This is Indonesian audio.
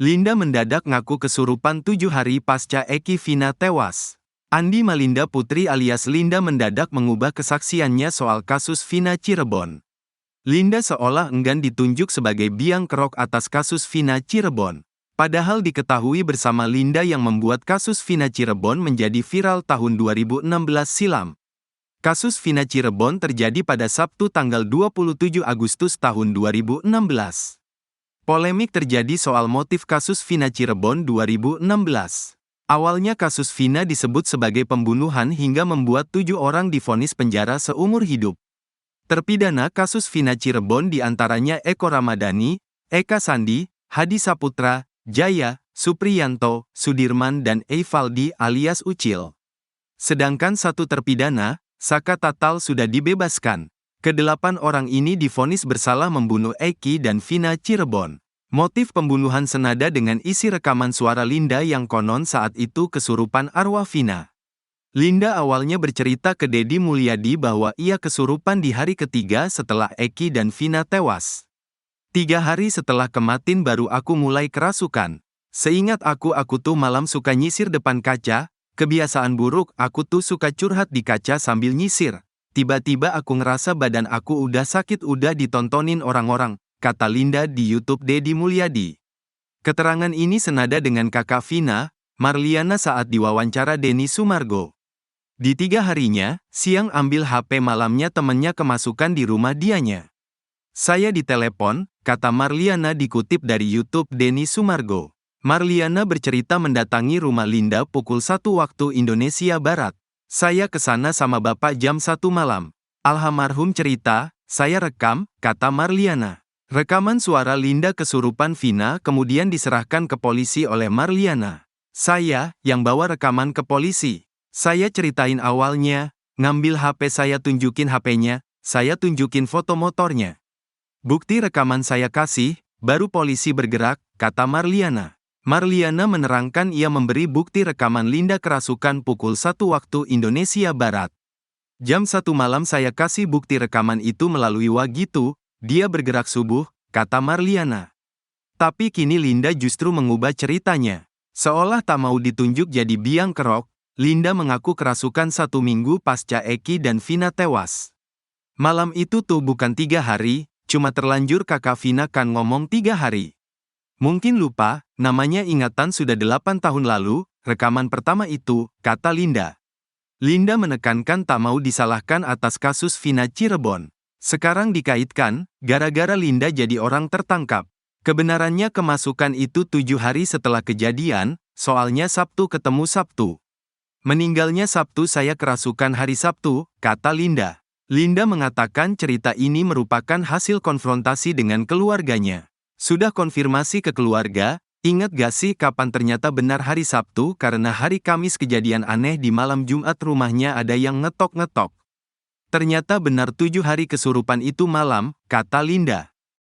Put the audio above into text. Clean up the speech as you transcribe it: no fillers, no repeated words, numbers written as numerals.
Linda mendadak ngaku kesurupan 7 hari pasca Eki Vina tewas. Andi Malinda Putri alias Linda mendadak mengubah kesaksiannya soal kasus Vina Cirebon. Linda seolah enggan ditunjuk sebagai biang kerok atas kasus Vina Cirebon. Padahal diketahui bersama Linda yang membuat kasus Vina Cirebon menjadi viral tahun 2016 silam. Kasus Vina Cirebon terjadi pada Sabtu tanggal 27 Agustus tahun 2016. Polemik terjadi soal motif kasus Vina Cirebon 2016. Awalnya kasus Vina disebut sebagai pembunuhan hingga membuat 7 orang divonis penjara seumur hidup. Terpidana kasus Vina Cirebon diantaranya Eko Ramadhani, Eka Sandi, Hadi Saputra, Jaya, Supriyanto, Sudirman dan Eivaldi alias Ucil. Sedangkan satu terpidana, Saka Tatal sudah dibebaskan. Kedelapan orang ini divonis bersalah membunuh Eki dan Vina Cirebon. Motif pembunuhan senada dengan isi rekaman suara Linda yang konon saat itu kesurupan arwah Vina. Linda awalnya bercerita ke Deddy Mulyadi bahwa ia kesurupan di hari ketiga setelah Eki dan Vina tewas. 3 hari setelah kematin baru aku mulai kerasukan. Seingat aku tuh malam suka nyisir depan kaca, kebiasaan buruk aku tuh suka curhat di kaca sambil nyisir. Tiba-tiba aku ngerasa badan aku udah sakit udah ditontonin orang-orang, kata Linda di YouTube Deddy Mulyadi. Keterangan ini senada dengan kakak Vina, Marliana saat diwawancara Denny Sumargo. Di 3 harinya, siang ambil HP malamnya temennya kemasukan di rumah dianya. Saya ditelepon, kata Marliana dikutip dari YouTube Denny Sumargo. Marliana bercerita mendatangi rumah Linda pukul 1 waktu Indonesia Barat. Saya ke sana sama bapak jam 1 malam. Almarhum cerita, saya rekam, kata Marliana. Rekaman suara Linda kesurupan Vina kemudian diserahkan ke polisi oleh Marliana. Saya, yang bawa rekaman ke polisi. Saya ceritain awalnya, ngambil HP saya tunjukin HP-nya, saya tunjukin foto motornya. Bukti rekaman saya kasih, baru polisi bergerak, kata Marliana. Marliana menerangkan ia memberi bukti rekaman Linda kerasukan pukul 1 waktu Indonesia Barat. Jam 1 malam saya kasih bukti rekaman itu melalui Wagitu, dia bergerak subuh, kata Marliana. Tapi kini Linda justru mengubah ceritanya. Seolah tak mau ditunjuk jadi biang kerok, Linda mengaku kerasukan 1 minggu pasca Eki dan Vina tewas. Malam itu tuh bukan 3 hari, cuma terlanjur kakak Vina kan ngomong 3 hari. Mungkin lupa, namanya ingatan sudah 8 tahun lalu, rekaman pertama itu, kata Linda. Linda menekankan tak mau disalahkan atas kasus Vina Cirebon. Sekarang dikaitkan, gara-gara Linda jadi orang tertangkap. Kebenarannya kemasukan itu 7 hari setelah kejadian, soalnya Sabtu ketemu Sabtu. Meninggalnya Sabtu saya kerasukan hari Sabtu, kata Linda. Linda mengatakan cerita ini merupakan hasil konfrontasi dengan keluarganya. Sudah konfirmasi ke keluarga, ingat gak sih kapan ternyata benar hari Sabtu karena hari Kamis kejadian aneh di malam Jumat rumahnya ada yang ngetok-ngetok. Ternyata benar 7 hari kesurupan itu malam, kata Linda.